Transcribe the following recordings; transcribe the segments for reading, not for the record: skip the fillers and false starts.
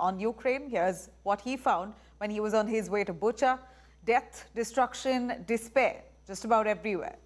on Ukraine. Here's what he found when he was on his way to Bucha. Death, destruction, despair, just about everywhere.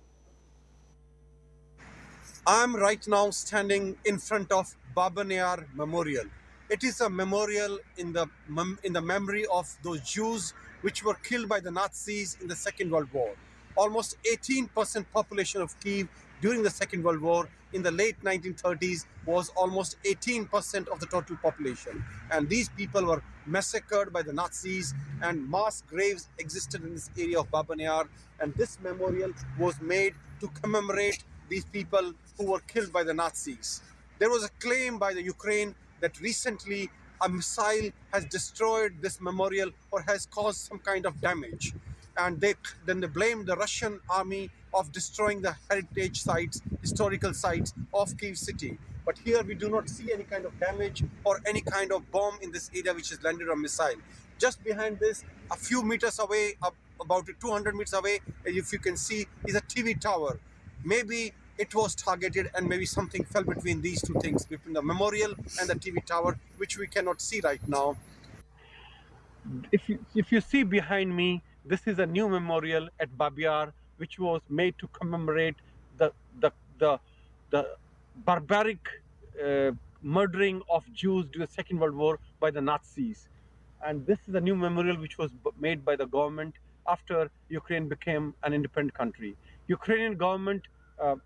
I'm right now standing in front of Baban Yar Memorial. It is a memorial in the memory of those Jews which were killed by the Nazis in the Second World War. Almost 18% population of Kyiv during the Second World War in the late 1930s was almost 18% of the total population. And these people were massacred by the Nazis, and mass graves existed in this area of Baban Yar. And this memorial was made to commemorate these people who were killed by the Nazis. There was a claim by the Ukraine that recently a missile has destroyed this memorial or has caused some kind of damage. And then they blamed the Russian army of destroying the heritage sites, historical sites of Kyiv city. But here we do not see any kind of damage or any kind of bomb in this area which has landed a missile. Just behind this, a few meters away, about 200 meters away, if you can see, is a TV tower. Maybe it was targeted and maybe something fell between these two things, between the memorial and the TV tower, which we cannot see right now. If you see behind me, this is a new memorial at Baban Yar, which was made to commemorate the barbaric murdering of Jews during the Second World War by the Nazis. And this is a new memorial which was made by the government after Ukraine became an independent country. Ukrainian government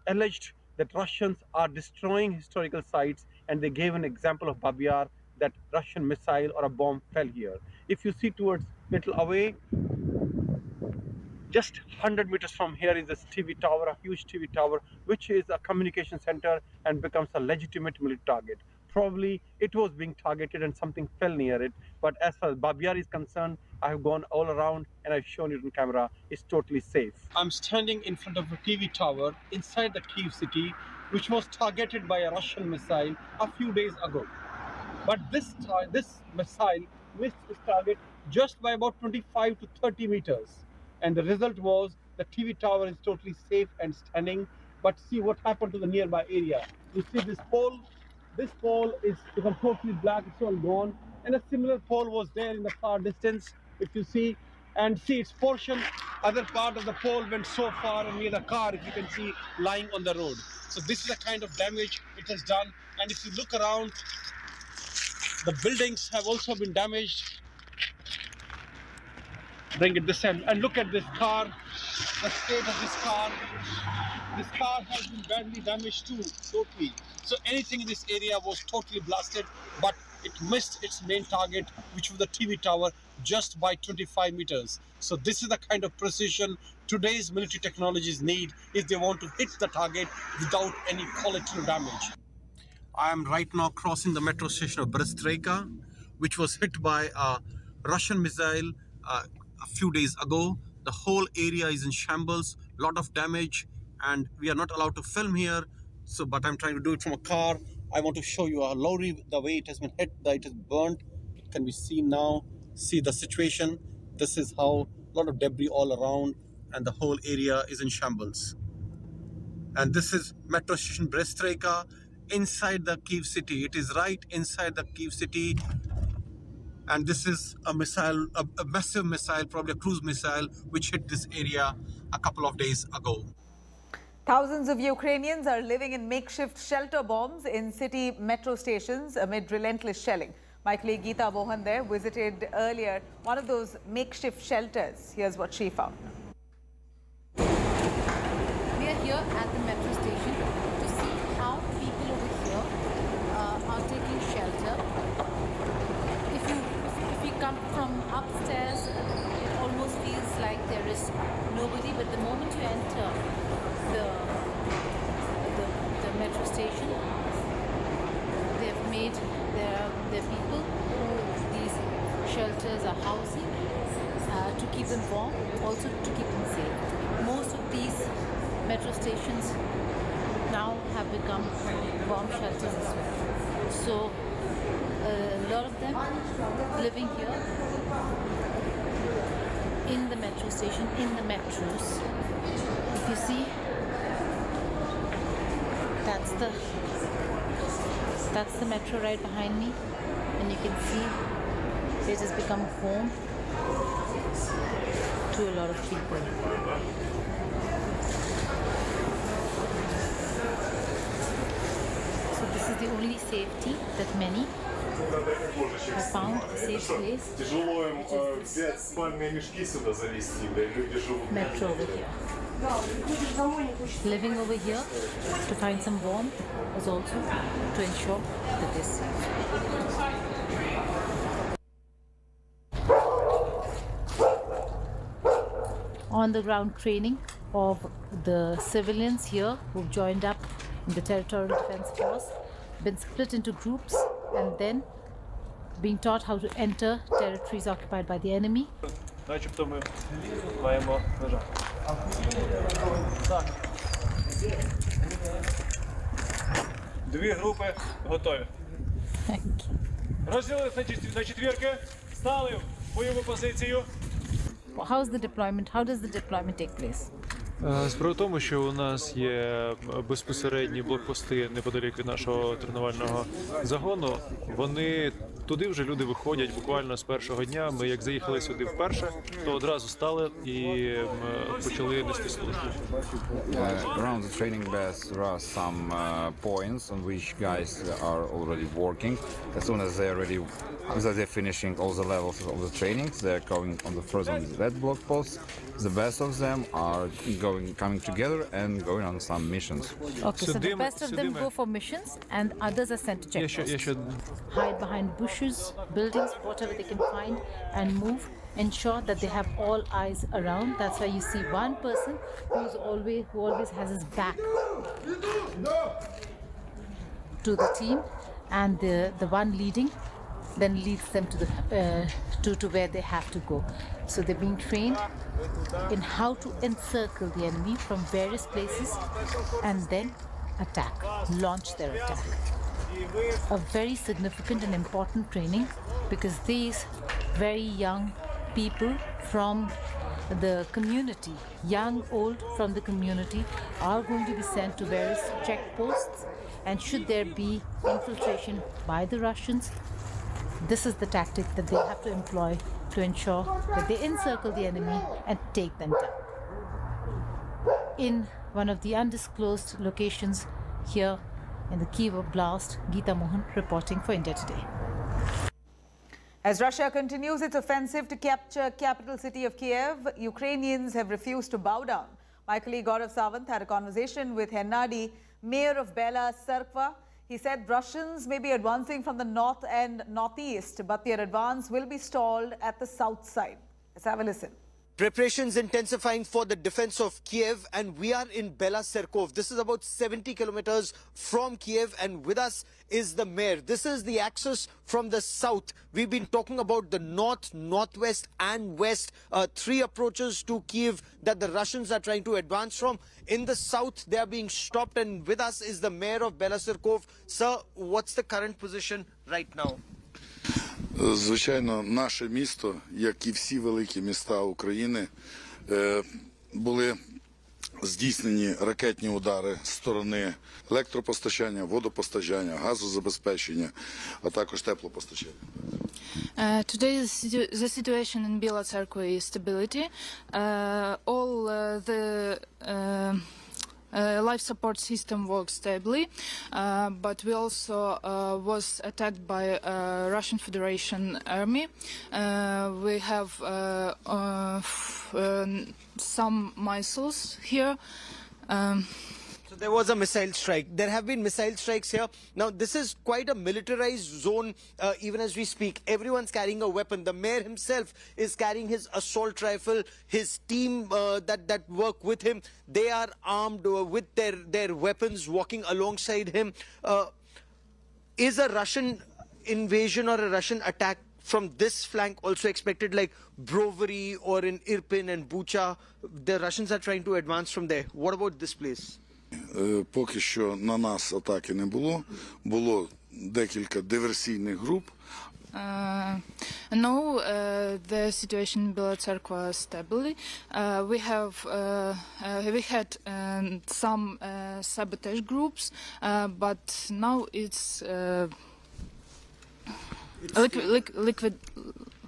alleged that Russians are destroying historical sites, and they gave an example of Baban Yar, that Russian missile or a bomb fell here. If you see towards little away, just 100 meters from here is this TV tower, a huge TV tower, which is a communication center and becomes a legitimate military target. Probably it was being targeted and something fell near it. But as far as Baban Yar is concerned, I have gone all around and I've shown it on camera. It's totally safe. I'm standing in front of a TV tower inside the Kyiv city, which was targeted by a Russian missile a few days ago. But this missile missed its target just by about 25 to 30 meters. And the result was the TV tower is totally safe and standing. But see what happened to the nearby area. You see this pole? This pole is become totally black, it's all gone. And a similar pole was there in the far distance, if you see. And see its portion, other part of the pole went so far and near the car, if you can see, lying on the road. So this is the kind of damage it has done. And if you look around, the buildings have also been damaged. Bring it this end and look at this car, the state of this car. This car has been badly damaged too, totally. So anything in this area was totally blasted, but it missed its main target, which was the TV tower, just by 25 meters. So this is the kind of precision today's military technologies need if they want to hit the target without any collateral damage. I am right now crossing the metro station of Brest-Reka, which was hit by a Russian missile a few days ago. The whole area is in shambles, lot of damage, and we are not allowed to film here. So, but I'm trying to do it from a car. I want to show you a lorry, the way it has been hit, that it is burnt. It can be seen now. See the situation. This is how a lot of debris all around, and the whole area is in shambles. And this is metro station Brest-Reka inside the Kyiv city. It is right inside the Kyiv city. And this is a missile, a massive missile, probably a cruise missile, which hit this area a couple of days ago. Thousands of Ukrainians are living in makeshift shelter bombs in city metro stations amid relentless shelling. My colleague Geeta Mohan there visited earlier one of those makeshift shelters. Here's what she found. We are here at the metro station to see how people over here are taking shelter. If you come from upstairs, it almost feels like there is nobody, but the moment you enter the metro station, they've made their people who these shelters are housing to keep them warm, also to keep them safe. Most of these metro stations now have become bomb shelters as well. So a lot of them living here in the metro station, in the metros. If you see, that's the metro right behind me, and you can see It has become home to a lot of people. So this is the only safety that many have found, a safe place. Тяжело им взять спальные мешки сюда завести, да и люди живут. Metro over here. Living over here to find some warmth is also to ensure that they're safe. On the ground training of the civilians here who've joined up in the Territorial Defence Force, been split into groups and then being taught how to enter territories occupied by the enemy. Начебто ми маємо лежати. Так. Дві групи готові. Розділились на четвірки, стали в бойову позицію. How is the deployment? How does the deployment take place? Справа в тому, що у нас є безпосередні блокпости неподалік від нашого тренувального загону. Вони туди вже люди виходять буквально з першого дня. Ми як заїхали сюди вперше, то одразу стали і почали нести службу. Around the training base there are some points on which guys are already working. As soon as they're finishing all the levels of the trainings, they're going on the first on that block post. The best of them are coming together and going on some missions. Okay, so the best of them go for missions and others are sent to checkpoints. Hide behind bushes, buildings, whatever they can find and move. Ensure that they have all eyes around. That's why you see one person who always has his back to the team, and the one leading then leads them to where they have to go. So they're being trained in how to encircle the enemy from various places and then attack, launch their attack. A very significant and important training because these very young people from the community, young, old from the community, are going to be sent to various checkposts, and should there be infiltration by the Russians, this is the tactic that they have to employ to ensure that they encircle the enemy and take them down. In one of the undisclosed locations here in the Kyiv Oblast, Geeta Mohan reporting for India Today. As Russia continues its offensive to capture capital city of Kiev, Ukrainians have refused to bow down. My colleague Gaurav Sawant had a conversation with Hennady, mayor of Bela Tserkva. He said Russians may be advancing from the north and northeast, but their advance will be stalled at the south side. Let's have a listen. Preparations intensifying for the defense of Kiev, and we are in Bela Tserkov. This is about 70 kilometers from Kiev, and with us is the mayor. This is the axis from the south. We've been talking about the north, northwest and west, three approaches to Kiev that the Russians are trying to advance from. In the south, they are being stopped, and with us is the mayor of Bela Tserkov. Sir, what's the current position right now? Звичайно, наше місто, як і всі великі міста України, були здійснені ракетні удари з сторони електропостачання, водопостачання, газозабезпечення, а також теплопостачання. Today the situation in Bela Tserkva is stability. All the life support system works stably, but we also was attacked by Russian Federation army. We have some missiles here. So there was a missile strike. There have been missile strikes here. Now, this is quite a militarized zone even as we speak. Everyone's carrying a weapon. The mayor himself is carrying his assault rifle. His team that work with him, they are armed with their weapons walking alongside him. Is a Russian invasion or a Russian attack from this flank also expected, like Brovary or in Irpin and Bucha? The Russians are trying to advance from there. What about this place? Поки що на нас атаки не було. Було декілька диверсійних груп. No, the situation in Bela Tserkva stably. We had some sabotage groups, but now it's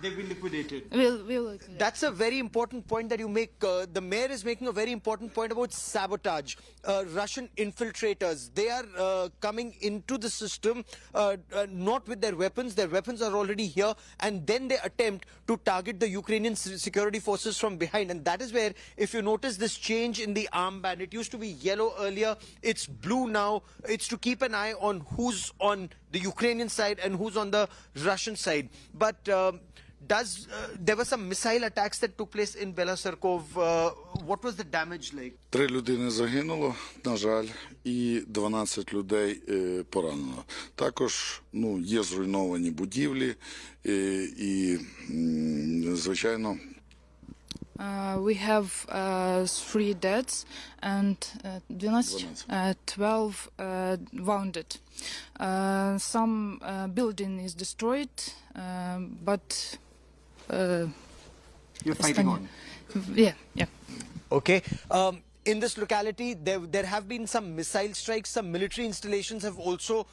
They've been liquidated. We'll That's a very important point that you make. The mayor is making a very important point about sabotage. Russian infiltrators, they are coming into the system not with their weapons. Their weapons are already here, and then they attempt to target the Ukrainian security forces from behind. And that is where, if you notice this change in the armband, it used to be yellow earlier, it's blue now. It's to keep an eye on who's on the Ukrainian side and who's on the Russian side. But there were some missile attacks that took place in Belaserkov. What was the damage like? 3 людини загинуло, на жаль, і 12 людей поранено. Також, є зруйновані будівлі і, звичайно, we have 3 deaths and 12 wounded. Some building is destroyed, but You're fighting on. Yeah. Okay. In this locality, there have been some missile strikes. Some military installations have also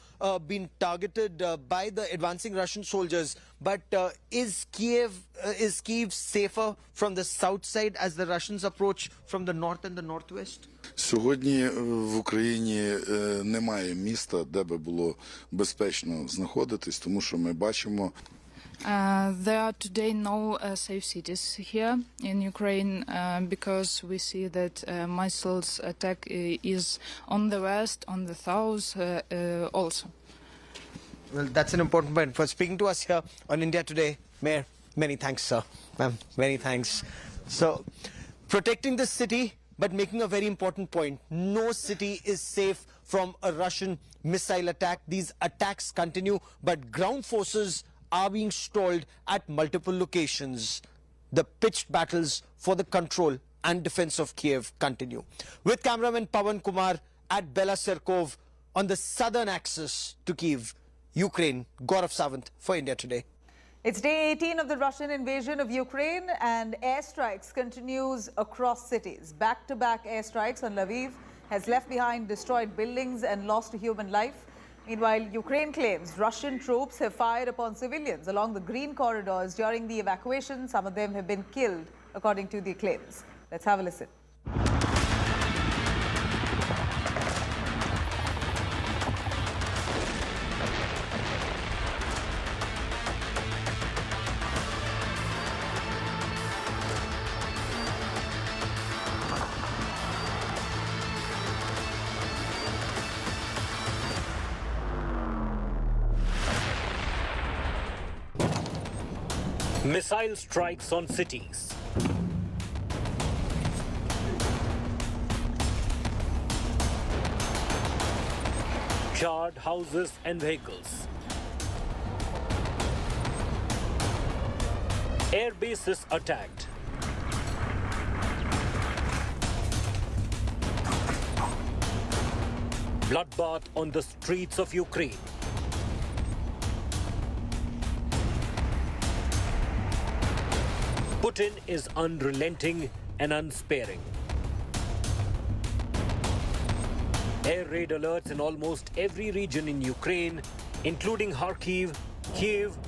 been targeted by the advancing Russian soldiers. But is Kiev safer from the south side as the Russians approach from the north and the northwest? Сьогодні в Україні немає міста, де би було безпечно знаходитись, тому що ми бачимо. There are today no safe cities here in Ukraine because we see that missiles attack is on the west, on the south also. Well, that's an important point. For speaking to us here on India Today, Mayor, many thanks, sir. Ma'am, many thanks. So, protecting the city, but making a very important point. No city is safe from a Russian missile attack. These attacks continue, but ground forces are being stalled at multiple locations. The pitched battles for the control and defense of Kiev continue. With cameraman Pawan Kumar at Belaserkov on the southern axis to Kiev, Ukraine, Gaurav Sawant for India Today. It's day 18 of the Russian invasion of Ukraine, and airstrikes continues across cities. Back-to-back airstrikes on Lviv has left behind destroyed buildings and lost a human life. Meanwhile, Ukraine claims Russian troops have fired upon civilians along the green corridors during the evacuation. Some of them have been killed, according to the claims. Let's have a listen. Missile strikes on cities. Charred houses and vehicles. Air bases attacked. Bloodbath on the streets of Ukraine. Putin is unrelenting and unsparing. Air raid alerts in almost every region in Ukraine, including Kharkiv, Kiev,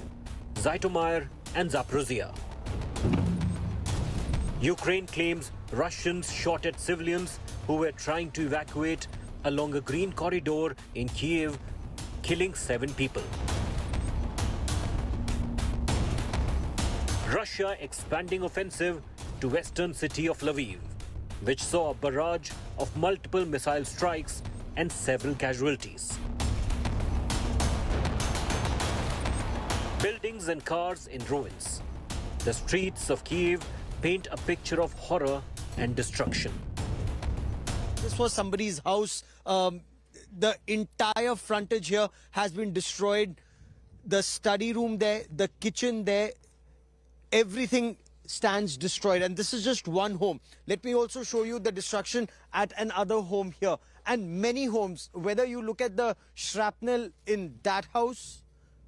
Zhytomyr and Zaporizhia. Ukraine claims Russians shot at civilians who were trying to evacuate along a green corridor in Kiev, killing 7 people. Russia expanding offensive to western city of Lviv, which saw a barrage of multiple missile strikes and several casualties. Buildings and cars in ruins. The streets of Kiev paint a picture of horror and destruction. This was somebody's house. The entire frontage here has been destroyed. The study room there, the kitchen there, everything stands destroyed. And this is just one home. Let me also show you the destruction at another home here. And many homes, whether you look at the shrapnel in that house,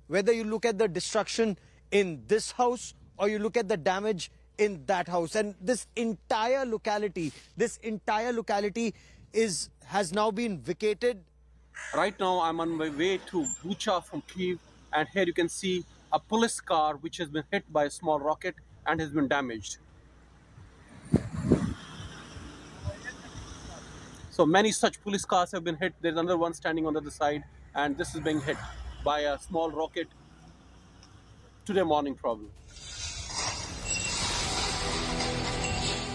whether you look at the destruction in this house, or you look at the damage in that house. And this entire locality has now been vacated. Right now I'm on my way to Bucha from Kyiv, and here you can see a police car which has been hit by a small rocket and has been damaged. So many such police cars have been hit. There's another one standing on the other side, and this is being hit by a small rocket today morning probably.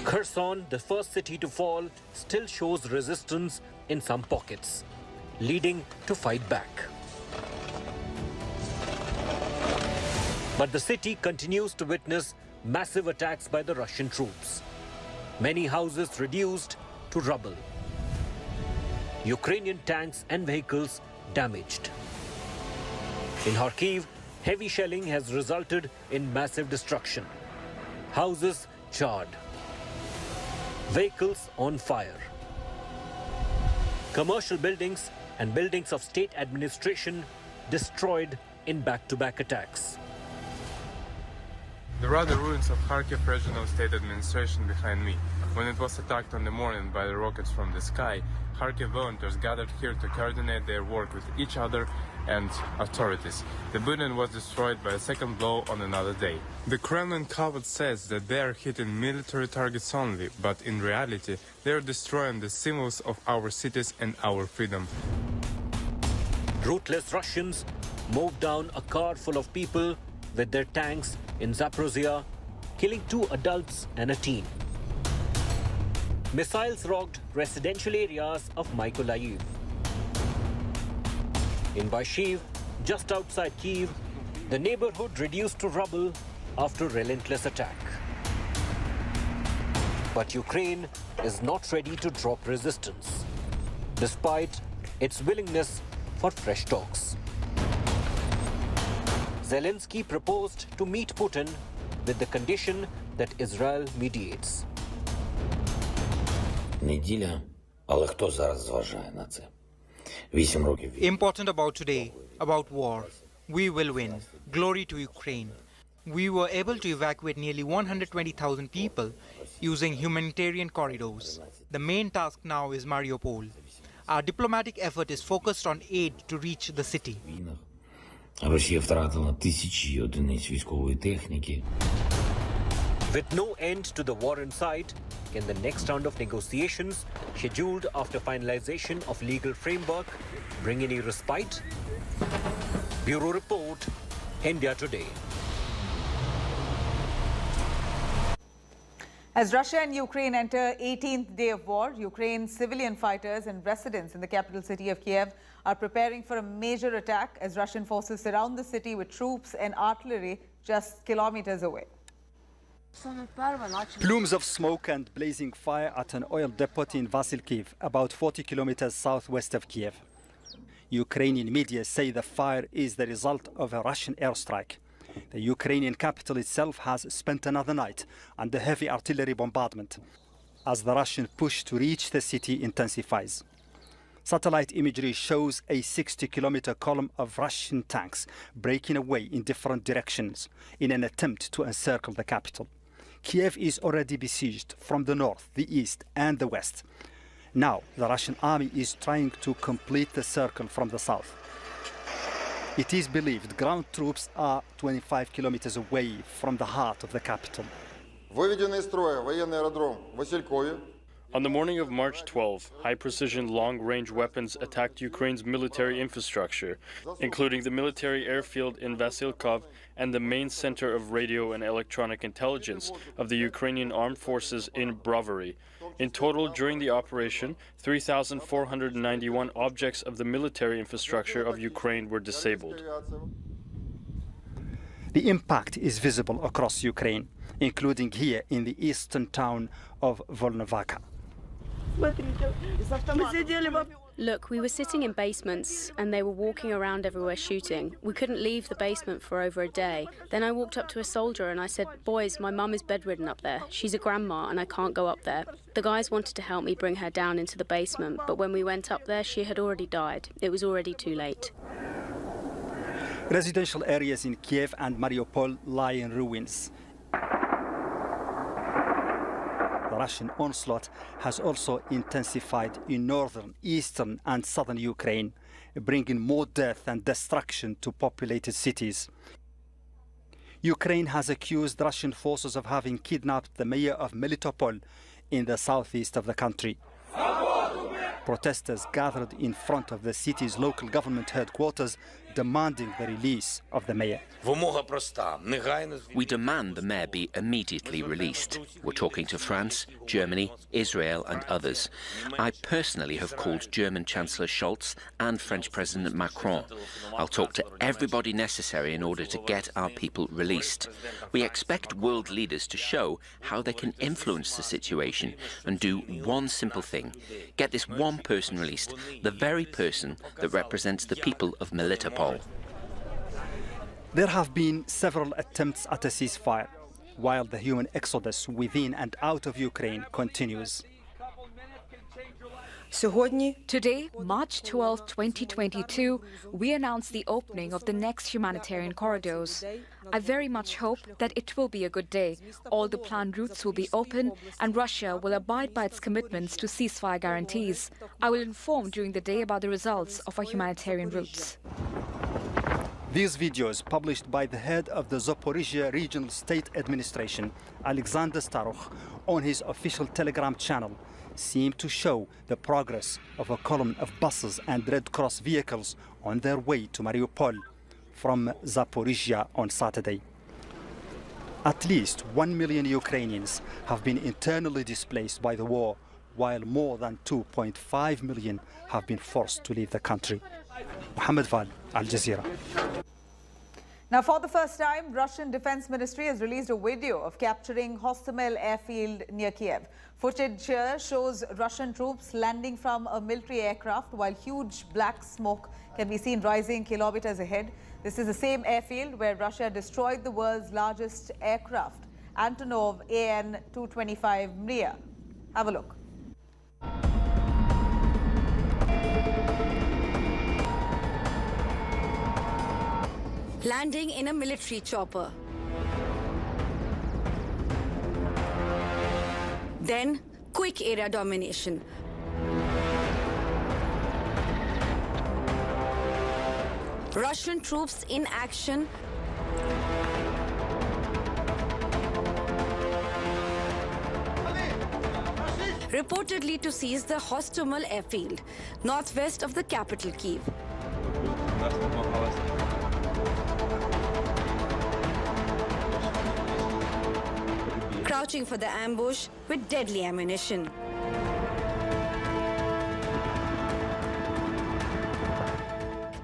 Kherson, the first city to fall, still shows resistance in some pockets, leading to fight back. But the city continues to witness massive attacks by the Russian troops. Many houses reduced to rubble. Ukrainian tanks and vehicles damaged. In Kharkiv, heavy shelling has resulted in massive destruction. Houses charred. Vehicles on fire. Commercial buildings and buildings of state administration destroyed in back-to-back attacks. There are the ruins of Kharkiv Regional State Administration behind me. When it was attacked on the morning by the rockets from the sky, Kharkiv volunteers gathered here to coordinate their work with each other and authorities. The building was destroyed by a second blow on another day. The Kremlin covered says that they are hitting military targets only, but in reality, they are destroying the symbols of our cities and our freedom. Ruthless Russians moved down a car full of people with their tanks in Zaporizhia, killing 2 adults and a teen. Missiles rocked residential areas of Mykolaiv. In Baishiv, just outside Kyiv, the neighborhood reduced to rubble after relentless attack. But Ukraine is not ready to drop resistance, despite its willingness for fresh talks. Zelensky proposed to meet Putin with the condition that Israel mediates. Неділя, але хто зараз зважає на це? 8 років. Important about today, about war. We will win. Glory to Ukraine. We were able to evacuate nearly 120,000 people using humanitarian corridors. The main task now is Mariupol. Our diplomatic effort is focused on aid to reach the city. Росія втратила тисячі одиниць військової техніки. With no end to the war in sight, can the next round of negotiations, scheduled after finalization of legal framework, bring any respite? Bureau Report, India Today. As Russia and Ukraine enter 18th day of war, Ukraine's civilian fighters and residents in the capital city of Kiev are preparing for a major attack as Russian forces surround the city with troops and artillery just kilometers away. Plumes of smoke and blazing fire at an oil depot in Vasilkiv, about 40 kilometers southwest of Kiev. Ukrainian media say the fire is the result of a Russian airstrike. The Ukrainian capital itself has spent another night under heavy artillery bombardment as the Russian push to reach the city intensifies. Satellite imagery shows a 60-kilometer column of Russian tanks breaking away in different directions in an attempt to encircle the capital. Kiev is already besieged from the north, the east, and the west. Now, the Russian army is trying to complete the circle from the south. It is believed ground troops are 25 kilometers away from the heart of the capital. Выведенный из строя военный аэродром в Василькове. On the morning of March 12, high-precision long-range weapons attacked Ukraine's military infrastructure, including the military airfield in Vasilkov and the main center of radio and electronic intelligence of the Ukrainian armed forces in Brovary. In total, during the operation, 3,491 objects of the military infrastructure of Ukraine were disabled. The impact is visible across Ukraine, including here in the eastern town of Volnovakha. Look, we were sitting in basements and they were walking around everywhere shooting. We couldn't leave the basement for over a day. Then I walked up to a soldier and I said, "Boys, my mum is bedridden up there. She's a grandma and I can't go up there." The guys wanted to help me bring her down into the basement, but when we went up there, she had already died. It was already too late. Residential areas in Kiev and Mariupol lie in ruins. The Russian onslaught has also intensified in northern, eastern and southern Ukraine, bringing more death and destruction to populated cities. Ukraine has accused Russian forces of having kidnapped the mayor of Melitopol in the southeast of the country. Protesters gathered in front of the city's local government headquarters demanding the release of the mayor. We demand the mayor be immediately released. We're talking to France, Germany, Israel and others. I personally have called German Chancellor Scholz and French President Macron. I'll talk to everybody necessary in order to get our people released. We expect world leaders to show how they can influence the situation and do one simple thing. Get this one person released, the very person that represents the people of Melitopol. There have been several attempts at a ceasefire, while the human exodus within and out of Ukraine continues. Today, March 12, 2022, we announced the opening of the next humanitarian corridors. I very much hope that it will be a good day. All the planned routes will be open and Russia will abide by its commitments to ceasefire guarantees. I will inform during the day about the results of our humanitarian routes. These videos, published by the head of the Zaporizhia Regional State Administration, Alexander Starokh, on his official Telegram channel, seem to show the progress of a column of buses and Red Cross vehicles on their way to Mariupol from Zaporizhia on Saturday. At least 1 million Ukrainians have been internally displaced by the war, while more than 2.5 million have been forced to leave the country. Mohammed Val, Al Jazeera. Now, for the first time, Russian Defense Ministry has released a video of capturing Hostomel airfield near Kiev. Footage here shows Russian troops landing from a military aircraft while huge black smoke can be seen rising kilometers ahead. This is the same airfield where Russia destroyed the world's largest aircraft, Antonov AN-225 Mriya. Have a look. Landing in a military chopper. Then, quick area domination. Russian troops in action. Reportedly to seize the Hostomel airfield, northwest of the capital Kyiv. Crouching for the ambush with deadly ammunition.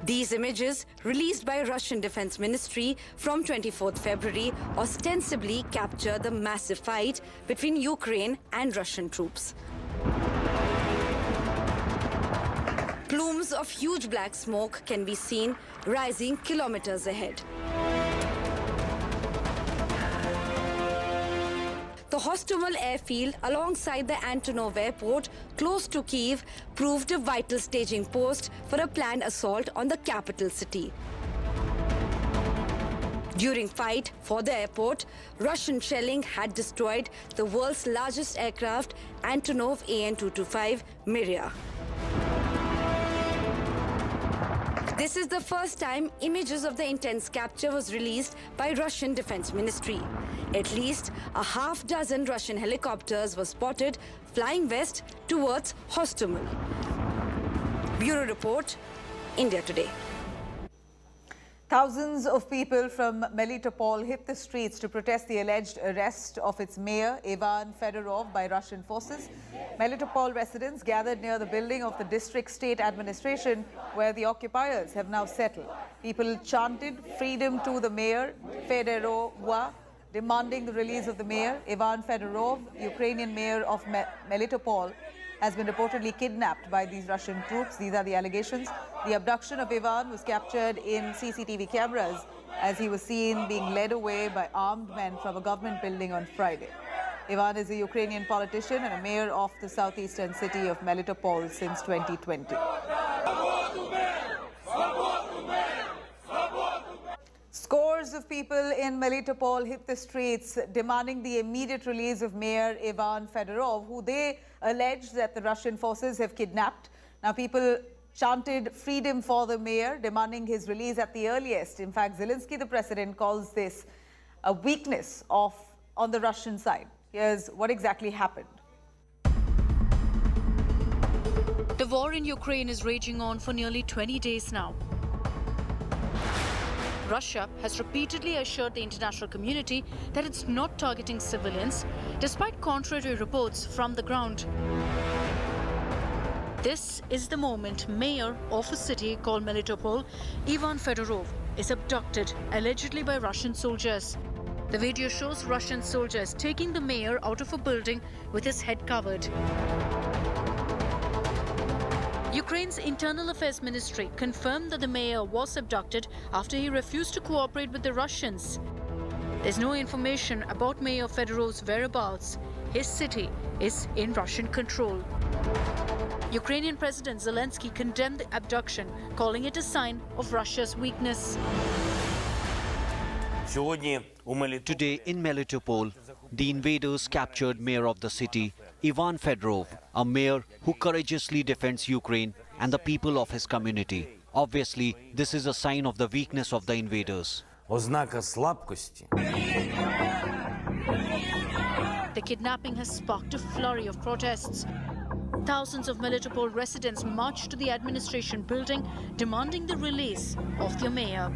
These images, released by Russian Defense Ministry from 24th February, ostensibly capture the massive fight between Ukraine and Russian troops. Plumes of huge black smoke can be seen rising kilometers ahead. The Hostomel airfield alongside the Antonov airport close to Kyiv proved a vital staging post for a planned assault on the capital city. During fight for the airport, Russian shelling had destroyed the world's largest aircraft, Antonov AN-225 Mriya. This is the first time images of the intense capture was released by Russian Defense Ministry. At least a half dozen Russian helicopters were spotted flying west towards Hostomel. Bureau Report, India Today. Thousands of people from Melitopol hit the streets to protest the alleged arrest of its mayor, Ivan Fedorov, by Russian forces. Melitopol residents gathered near the building of the district state administration, where the occupiers have now settled. People chanted freedom to the mayor, Fedorov, demanding the release of the mayor. Ivan Fedorov, Ukrainian mayor of Melitopol, has been reportedly kidnapped by these Russian troops. These are the allegations. The abduction of Ivan was captured in CCTV cameras as he was seen being led away by armed men from a government building on Friday. Ivan is a Ukrainian politician and a mayor of the southeastern city of Melitopol since 2020. Scores of people in Melitopol hit the streets demanding the immediate release of Mayor Ivan Fedorov, who they allege that the Russian forces have kidnapped. Now, people chanted freedom for the mayor, demanding his release at the earliest. In fact, Zelensky, the president, calls this a weakness on the Russian side. Here's what exactly happened. The war in Ukraine is raging on for nearly 20 days now. Russia has repeatedly assured the international community that it's not targeting civilians, despite contrary reports from the ground. This is the moment mayor of a city called Melitopol, Ivan Fedorov, is abducted, allegedly by Russian soldiers. The video shows Russian soldiers taking the mayor out of a building with his head covered. Ukraine's Internal Affairs Ministry confirmed that the mayor was abducted after he refused to cooperate with the Russians. There's no information about Mayor Fedorov's whereabouts. His city is in Russian control. Ukrainian President Zelensky condemned the abduction, calling it a sign of Russia's weakness. Today in Melitopol, the invaders captured mayor of the city, Ivan Fedorov, a mayor who courageously defends Ukraine and the people of his community. Obviously, this is a sign of the weakness of the invaders. The kidnapping has sparked a flurry of protests. Thousands of Melitopol residents marched to the administration building, demanding the release of their mayor.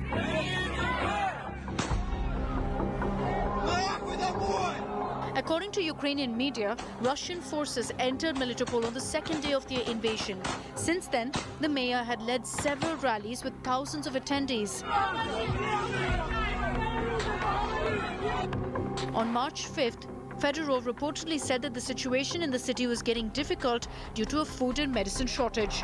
According to Ukrainian media, Russian forces entered Melitopol on the second day of their invasion. Since then, the mayor had led several rallies with thousands of attendees. On March 5th, Fedorov reportedly said that the situation in the city was getting difficult due to a food and medicine shortage.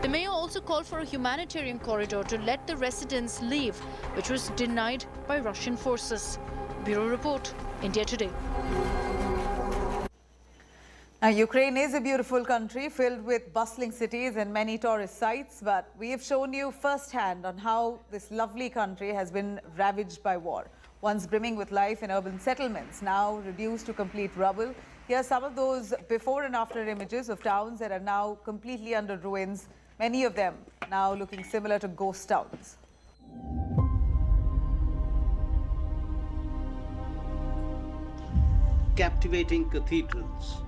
The mayor also called for a humanitarian corridor to let the residents leave, which was denied by Russian forces. Bureau Report, India Today. Now, Ukraine is a beautiful country filled with bustling cities and many tourist sites, but we have shown you firsthand on how this lovely country has been ravaged by war. Once brimming with life in urban settlements, now reduced to complete rubble. Here are some of those before and after images of towns that are now completely under ruins, many of them now looking similar to ghost towns. Captivating cathedrals,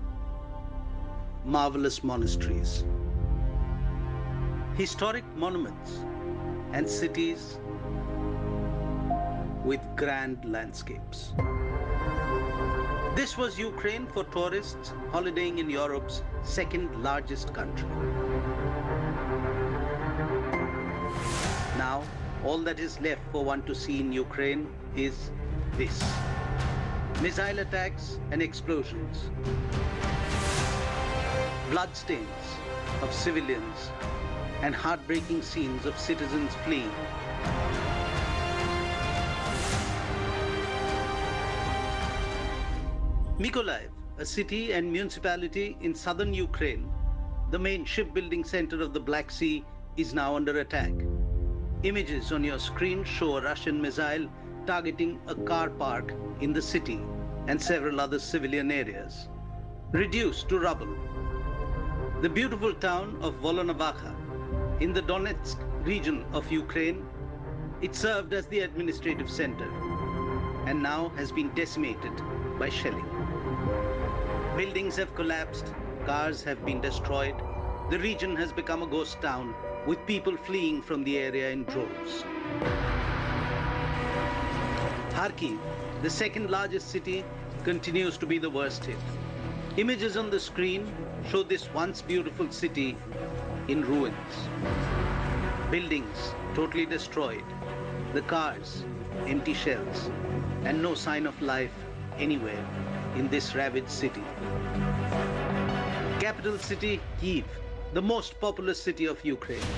marvelous monasteries, historic monuments, and cities with grand landscapes. This was Ukraine for tourists holidaying in Europe's second largest country. Now, all that is left for one to see in Ukraine is this: missile attacks and explosions, bloodstains of civilians, and heartbreaking scenes of citizens fleeing. Mykolaiv, a city and municipality in southern Ukraine, the main shipbuilding center of the Black Sea, is now under attack. Images on your screen show a Russian missile targeting a car park in the city and several other civilian areas, reduced to rubble. The beautiful town of Volnovakha in the Donetsk region of Ukraine, it served as the administrative center and now has been decimated by shelling. Buildings have collapsed, cars have been destroyed. The region has become a ghost town with people fleeing from the area in droves. Kharkiv, the second largest city, continues to be the worst hit. Images on the screen show this once beautiful city in ruins. Buildings totally destroyed, the cars empty shells, and no sign of life anywhere in this ravaged city. Capital city Kyiv, the most populous city of Ukraine,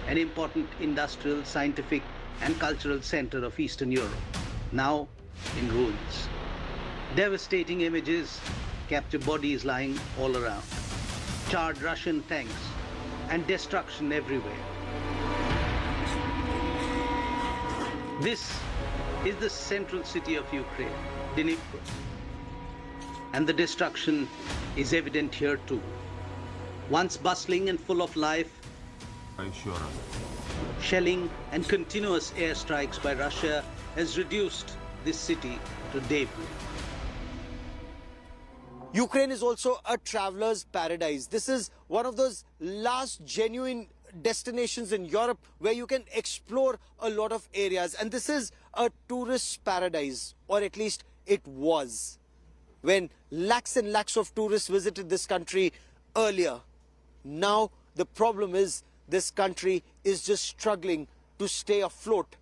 an important industrial, scientific, and cultural center of Eastern Europe, now in ruins. Devastating images capture bodies lying all around, charred Russian tanks, and destruction everywhere. This is the central city of Ukraine, Dnipro, and the destruction is evident here too. Once bustling and full of life, Shelling and continuous airstrikes by Russia has reduced this city to debris. Ukraine is also a traveler's paradise. This is one of those last genuine destinations in Europe where you can explore a lot of areas. And this is a tourist paradise, or at least it was, when lakhs and lakhs of tourists visited this country earlier. Now the problem is this country is just struggling to stay afloat